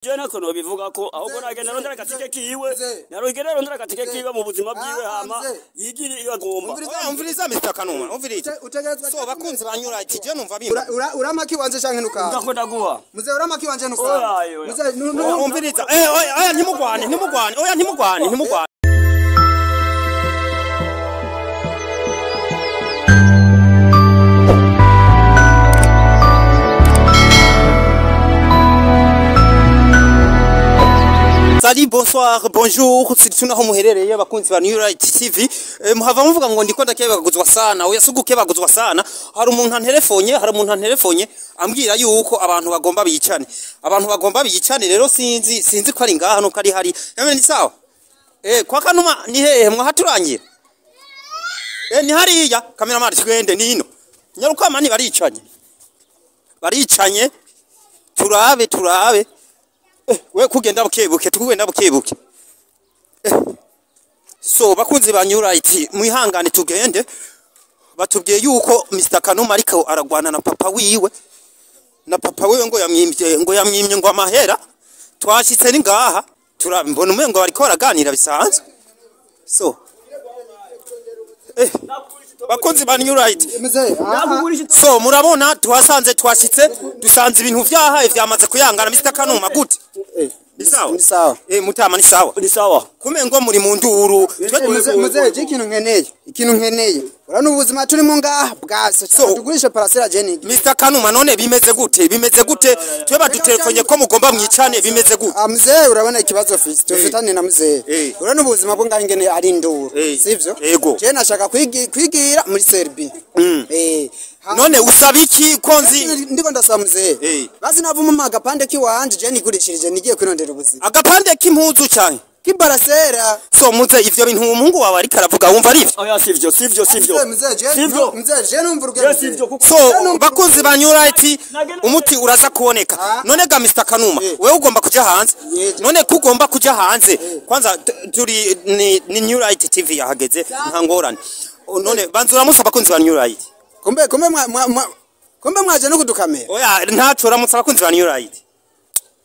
Jana kono bivuga ko ahubwo nagenda rondera gatike kiwe narongera rondera gatike kiwe mu buzima bwiwe hama yigiri igomba umviriza Mr. Kanuma umviriza so bakunzi banyura iki je numva bimba uramaki wanje canke nuka ndakunda guha muze uramaki wanje nuka muze umviriza oya ntimugwane oya ntimugwane Salut, bonsoir, bonjour, tuna ho muherereye abakunzi ba New Light TV. Muhava muvuga ngo ndiko ndakebaguzwa sana, oya sugukebaguzwa sana. Hari umuntu antelefonye, ambwira yuko abantu bagomba bicane. Abantu bagomba bicane rero sinzi ko ari ngaha no kari hari. Yamwe ni sawa? Kwa Kanuma ni hehe mwahaturangira? Ni hariya, cameraman twende nino. Nyarukama ni baricanye. Turabe. We kugenda bukebuke tugenda bukebuke so bakunzi ba New Light mwihangane tugende batubwiye yuko Mr. Kanuma ariko aragwana na papa wiwe ngo yamwimye ngo amahera twashitse ni ngaha turabona umengo bariko baraganira bisanzwe so bakunzi ba New Light so murabona twasanze twashitse dusanze ibintu vyahaye vyamaze kuyangana Mr. Kanuma gute ni sawa mutama ni sawa kumengo muri mu nduru muze ikintu nkeneye urano ubuzima turimo ngaha bwaso so tugurisha parasera jening Mr. Kanuma none bimeze gute twe badutelefone ko mugomba mwicane bimeze gute muze urabona ikibazo fisi tufitane na muze urano ubuzima bwo ngaha ngene ari nduru sivyo je nashaka kwigira muri Serbia none usaba iki konzi ndiko ndasaba muze basi navuma agapande kiwanje je nigurishirije nigiye kwirondera ubuzima agapande k'impuzu cyane kibarasera so muze ivyo bintu umuhungu wawe ariko aravuga wumva ari oya sivyo muze je numva urugero so bakunzi ba New Light umuti uraza kuboneka none ga Mr. Kanuma wewe ugomba kuja hanze none kugomba kuja hanze kwanza turi ni New Light TV yahageze nta ngorane none banzura musa bakunzi ba New Light kumbe mwaje no kudukamera oya ntacora musa bakunzi ba New Light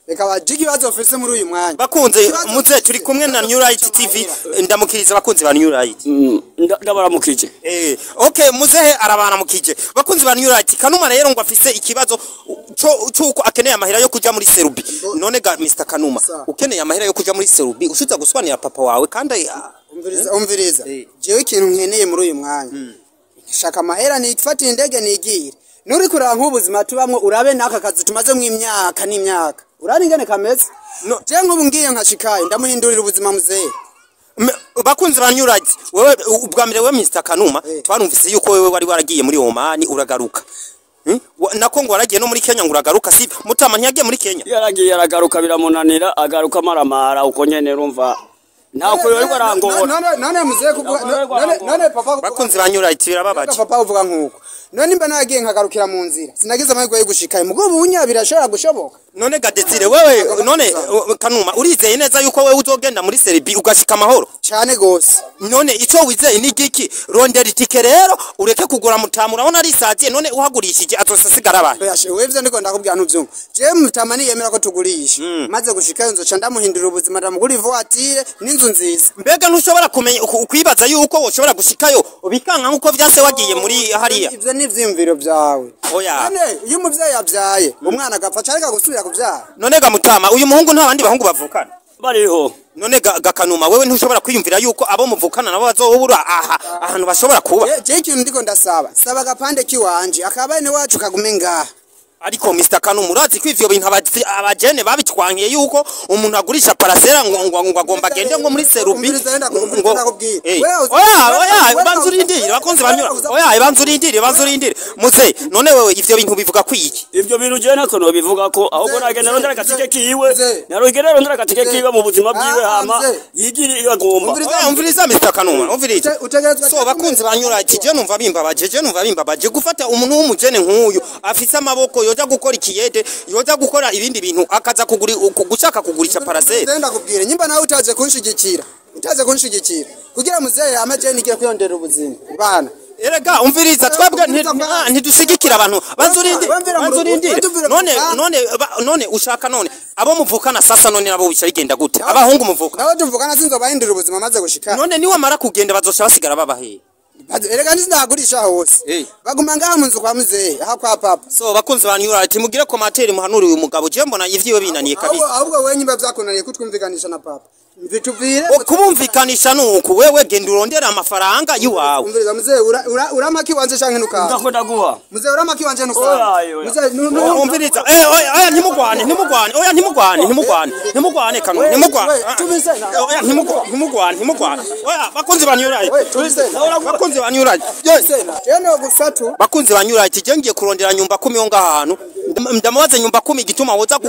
reka bajiki bazo ofise muri uyu mwanya bakunze muze turi kumwe na New Light TV ndamukiriza bakunzi ba New Light ndabaramukije okay muzehe arabaramukije bakunzi ba New Light Kanuma rero ngo afise ikibazo cyuko akeneye amahera yo kuja muri Serubi none ga Mr. Kanuma ukeneye amahera yo kuja muri Serubi ushiza guswanira papa wawe kandi umviriza jewe ikintu nkeneye muri uyu mwanya shaka amahera nifata indege nigire nuri kuranga ubuzima tubamwe urabe naka kazi tumaze mu imyaka n'imyaka urari ngene kameze je nk'ubu ngiye nkashikaye ndamuhindurira ubuzima muzehe bakunzi ba New Light wewe ubwamire we Mr. Kanuma twarumvise yuko wewe wari waragiye muri Oman uragaruka nako ngo waragiye no muri Kenya ngo uragaruka si mutama ntiyagiye muri Kenya yaragiye aragaruka biramunanira agaruka maramara uko nyene urumva ntako yari barangora none muzehe none papa bakunzi ba New Light birababaje papa uvuga nkuko none mba nagiye nkagarukira mu nzira sinagize amahirwe yo gushikaye mugo bunya birashobora gushoboka none Gadezire wewe none Kanuma urizeye neza yuko wewe uzogenda muri Serbia ugashika amahoro cyane gose none ico wizeye ni giki rondera itike rero ureke kugura mutamu urabona ari saziye none uhagurishije azosasigara abantu wevye ndiko ndakubwira ntuvyumva je mutama ni yemera ko tugurisha maze gushikayo nzoca ndamuhindurira ubuzima ndamugura voiture n'inzu nziza mbega ntushobora kumenya ukwibaza yuko woshobora gushikayo bikanka nkuko vyase wagiye muri hariya ivyo ni vyimviro vyawe oya none iyo umuvyeyi yavyaye umwana agapfa cyareka gusubira kuvyara none ga mutama uyu muhungu nta bandi bahungu bavukana bariho none ga Kanuma wewe ntushobora kwiyumvira yuko abo muvukana nabo bazohura ahantu bashobora kuba je ikintu ndiko ndasaba saba agapande kiwanje akabane wacu kagume ngaha ariko Mr. Kanuma urazi ko ivyo bintu abajene babitwankiye yuko umuntu agurisha parasera ngo agomba agende ngo muri Serubi oya banzurindire bakunzi banyura oya banzurindire muze none wewe ivyo bintu bivuga kwiki ivyo bintu je nako bivuga ko ahubwo nagenda rondera gatike kiwe narongera rondera gatike kiwe mu buzima bwiwe hama yigiri igomba umviriza Mr. Kanuma umviriza so bakunzi banyura je numva bimbabaje gufata umuntu w'umujene nk'uyu afise amaboko yoja gukora ikiyede yoja gukora ibindi bintu akaza gushaka kugurisha parasera ndakubwire nyimba nawe utaje kunshigikira kugira muzehe amaje nigiye kwiyondera ubuzima bana erega umviriza twebwe ntidusigikira abantu banzurindi none ushaka none abo muvukana sasa none nabo bica bigenda gute abahungu muvuka nawe tuvukana sinzo bahindura ubuzima maze gushika none niwe mara kugenda bazosha basigara babahe erega ntizindagurisha hose baguma ngaha munzu kwa muzehe aha kwa papa so bakunzi banyu ati mugire komateri muhanuri uyu mugabo je mbona ivyiwe binaniye kabisa ahubwo wewe nyimba vyakunaniye kutwumvikanisha na papa mvituvire kubumvikanisha nuko wewe genda urondera amafaranga yiwawe umviriza muzehe uramaki wanje canke nuka ndakwenda guha muzehe uramaki wanje nuka muzehe umviriza oya ntimugwane kanu ntimugwane oya bakunzi banyuraye bakunzi banyuraye yeno gusatu bakunzi banyuraye tijengiye kurondera nyumba 10 ngaha hantu ndamubaze nyumba 10 gituma woza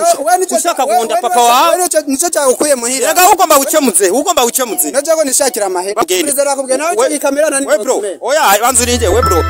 gushaka guhonda papa wawe nico cyagukuye muhira rega ugomba ukemuze naje ko nishakira amahera we bro oya banzurinde we bro